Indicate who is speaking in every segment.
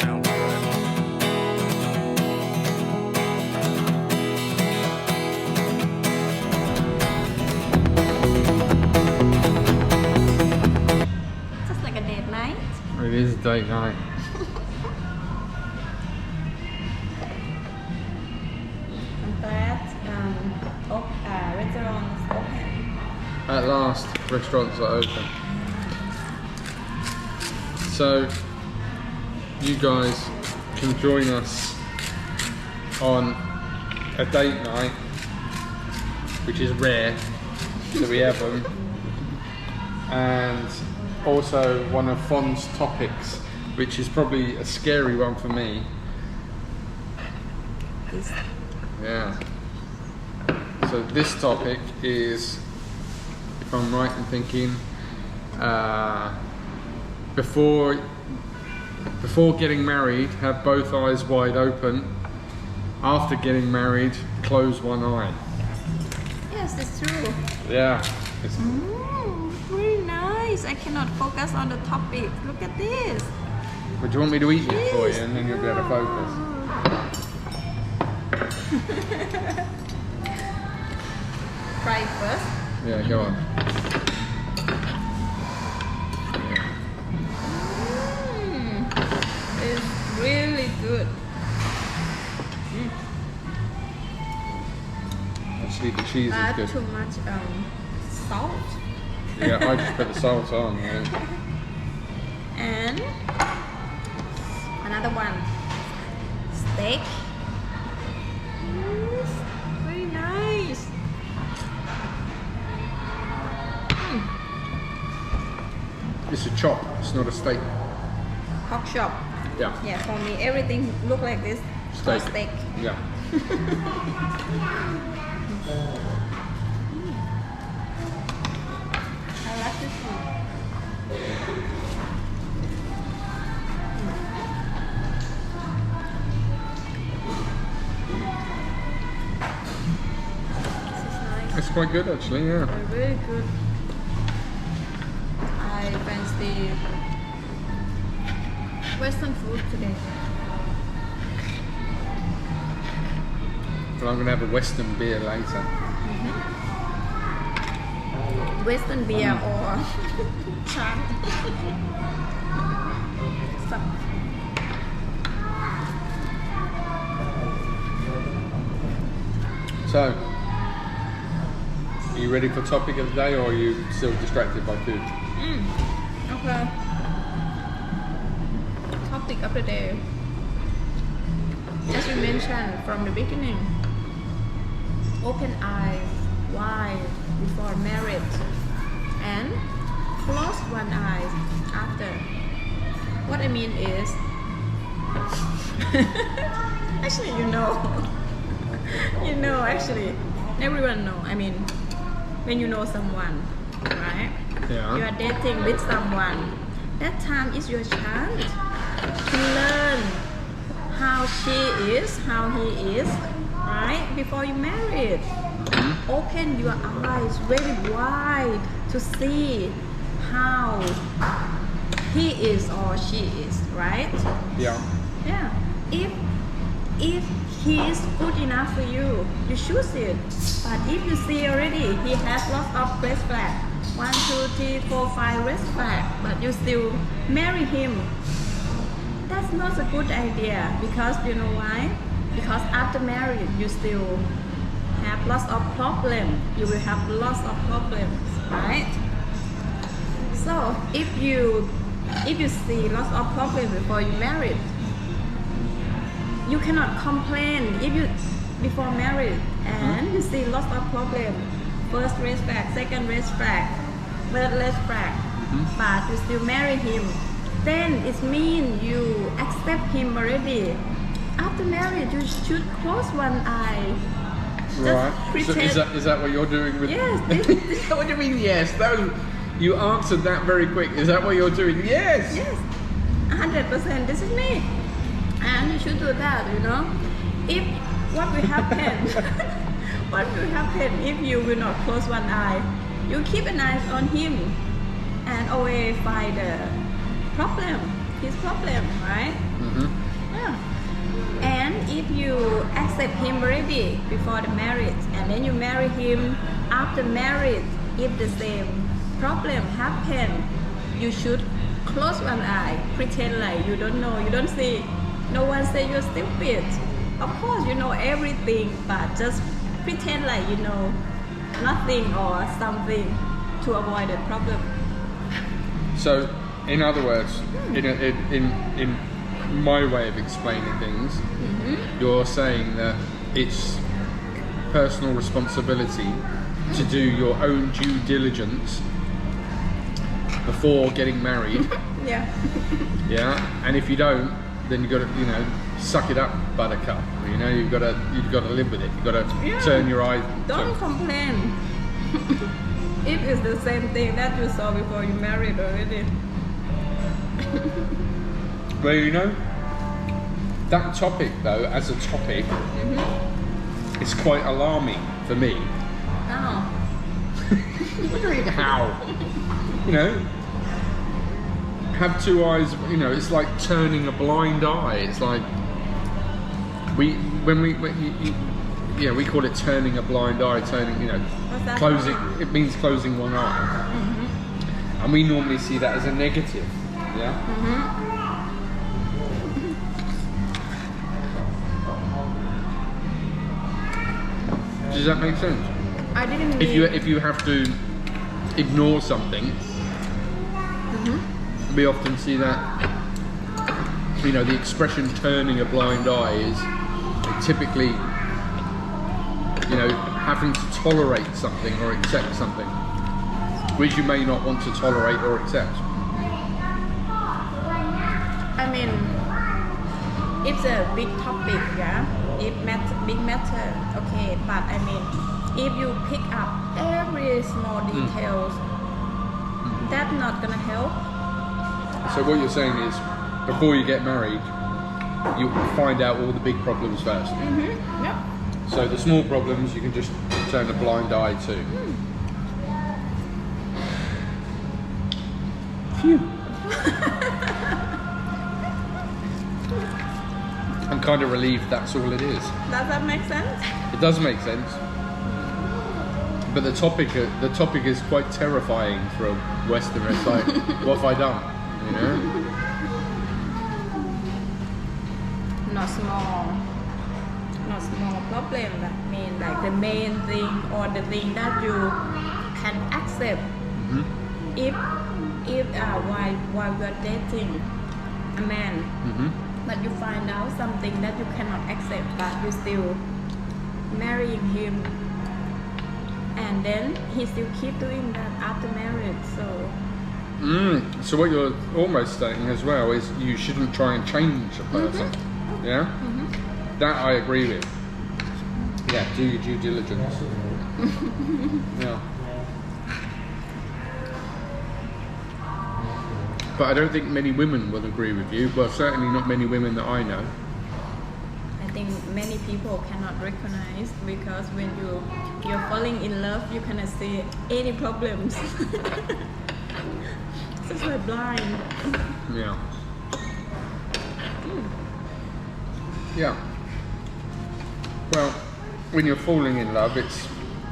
Speaker 1: Sounds good.
Speaker 2: Just like a date night.
Speaker 3: It is date night.
Speaker 2: And that restaurant is open.
Speaker 3: At last, restaurants are open. So, you guys can join us on a date night, which is rare that we have them, and also one of Fon's topics, which is probably a scary one for me. Yeah. So this topic is, if I'm right in thinking, before getting married, have both eyes wide open. After getting married, close one eye.
Speaker 2: Yes, it's true.
Speaker 3: Yeah.
Speaker 2: Very nice. I cannot focus on the topic. Look at this.
Speaker 3: But do you want me to eat it for you and then you'll be able to focus?
Speaker 2: Try it first.
Speaker 3: Yeah, go on.
Speaker 2: It's really good.
Speaker 3: Actually, the cheese is
Speaker 2: Not
Speaker 3: good.
Speaker 2: too much salt.
Speaker 3: Yeah, I just put the salt on. Right?
Speaker 2: And another one. Steak. Yes, very nice.
Speaker 3: It's a chop, it's not a steak.
Speaker 2: Pork chop.
Speaker 3: Yeah.
Speaker 2: Yeah, for me everything look like this.
Speaker 3: Steak.
Speaker 2: Steak.
Speaker 3: Yeah.
Speaker 2: I like this one. This is nice.
Speaker 3: It's quite good actually, yeah.
Speaker 2: Very good. I fancy Western food today.
Speaker 3: But I'm going to have a Western beer later.
Speaker 2: Western beer or chant.
Speaker 3: So, are you ready for topic of the day, or are you still distracted by food?
Speaker 2: Okay. Topic of the day. As we mentioned from the beginning, open eyes wide before marriage and close one eye after. What I mean is, actually actually, everyone know. I mean, when you know someone, right?
Speaker 3: Yeah.
Speaker 2: You are dating with someone. That time is your chance to learn how she is, how he is, right? Before you marry. Open your eyes very wide to see how he is or she is, right?
Speaker 3: Yeah.
Speaker 2: Yeah. If he is good enough for you, you choose it. But if you see already he has lots of red flags, 1, 2, 3, 4, 5 red flags, but you still marry him, that's not a good idea. Because you know why? Because after marriage you still have lots of problems. You will have lots of problems, right? So if you see lots of problems before you marry, you cannot complain if you before marriage and you see lots of problems. First red flag, second red flag, third red flag, but you still marry him. Then it means you accept him already. After marriage, you should close one eye.
Speaker 3: Right.
Speaker 2: Just
Speaker 3: So
Speaker 2: pretend.
Speaker 3: is that what you're doing with?
Speaker 2: Yes.
Speaker 3: What do you mean? Yes. That was, you answered that very quick. Is that what you're doing? Yes.
Speaker 2: Yes, 100%. This is me, and you should do that. You know, if what will happen, what will happen if you will not close one eye? You keep an eye on him, and always find the problem, his problem, right? accept him already before the marriage, and then you marry him after marriage, if the same problem happen, you should close one eye, pretend like you don't know, you don't see. No one say you're stupid. Of course you know everything, but just pretend like you know nothing or something to avoid the problem.
Speaker 3: So, in other words, in my way of explaining things, you're saying that it's personal responsibility to do your own due diligence before getting married.
Speaker 2: Yeah.
Speaker 3: Yeah, and if you don't, then you got to, you know, suck it up, buttercup. You know, you've got to live with it. You've got to turn your eyes.
Speaker 2: Don't complain. It is the same thing that you saw before you married already.
Speaker 3: Well, you know, that topic though, as a topic, it's quite alarming for me.
Speaker 2: How?
Speaker 3: What do you mean, how? You know, have two eyes. You know, it's like turning a blind eye. It's like we call it turning a blind eye. Turning, you know, closing. It means closing one eye, and we normally see that as a negative. Yeah. Does that make sense?
Speaker 2: I didn't mean...
Speaker 3: If you have to ignore something, we often see that, you know, the expression turning a blind eye is typically, you know, having to tolerate something or accept something which you may not want to tolerate or accept.
Speaker 2: I mean, it's a big topic, yeah. Big matter, okay. But I mean, if you pick up every small details, that's not gonna help.
Speaker 3: So what you're saying is, before you get married, you find out all the big problems first.
Speaker 2: Yep.
Speaker 3: So the small problems you can just turn a blind eye to. Phew. I'm kind of relieved that's all it is.
Speaker 2: Does that make sense?
Speaker 3: It does make sense. But the topic is quite terrifying for a Westerner. It's like, what have I done? You know?
Speaker 2: Not small problem. That mean like the main thing or the thing that you can accept. If while you're dating a man, but you find out something that you cannot accept, but you still marrying him, and then he still keep doing that after marriage.
Speaker 3: So what you're almost saying as well is you shouldn't try and change a person. Yeah? That I agree with. Yeah, do your due diligence. Yeah. But I don't think many women will agree with you. Well, certainly not many women that I know.
Speaker 2: I think many people cannot recognize, because when you're falling in love, you cannot see any problems. It's just like blind.
Speaker 3: Yeah. Yeah. Well, when you're falling in love,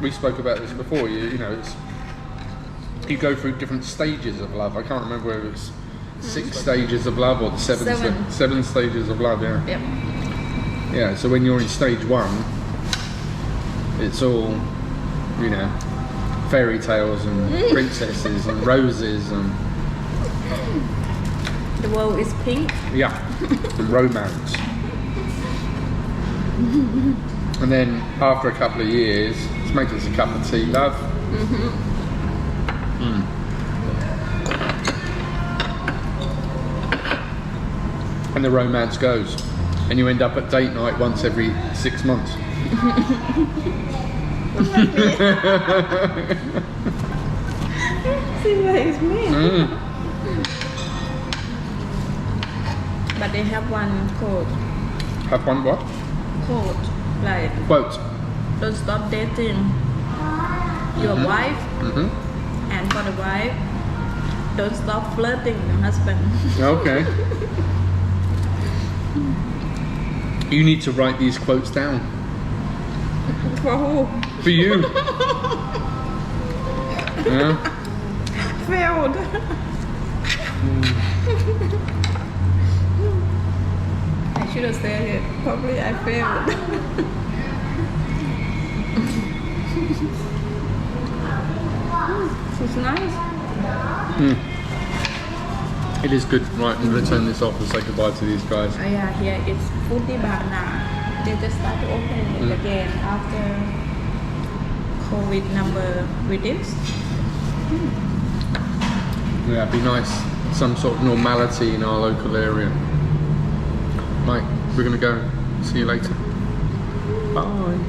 Speaker 3: we spoke about this before. You know, you go through different stages of love. I can't remember whether it's 6 stages of love or the 7 stages of love. Yeah.
Speaker 2: Yep.
Speaker 3: Yeah. So when you're in stage 1, it's all, you know, fairy tales and princesses and roses and
Speaker 2: the world is pink.
Speaker 3: yeah, and romance. And then after a couple of years, let's make us a cup of tea, love. And the romance goes, and you end up at date night once every 6 months.
Speaker 2: See what it's mean. But they have one quote.
Speaker 3: Have one what?
Speaker 2: Quote, like,
Speaker 3: Quote.
Speaker 2: don't stop dating your wife, and for the wife, don't stop flirting your husband.
Speaker 3: Okay. You need to write these quotes down.
Speaker 2: For who?
Speaker 3: For you. Yeah.
Speaker 2: Failed. I should have said it. Probably I failed. It's nice.
Speaker 3: It is good. Right, I'm going to turn this off and say goodbye to these guys.
Speaker 2: Oh yeah, here it's fruity banana. They just start to open it again after COVID number reduced.
Speaker 3: Yeah, it'd be nice. Some sort of normality in our local area. Right, we're going to go. See you later. Bye.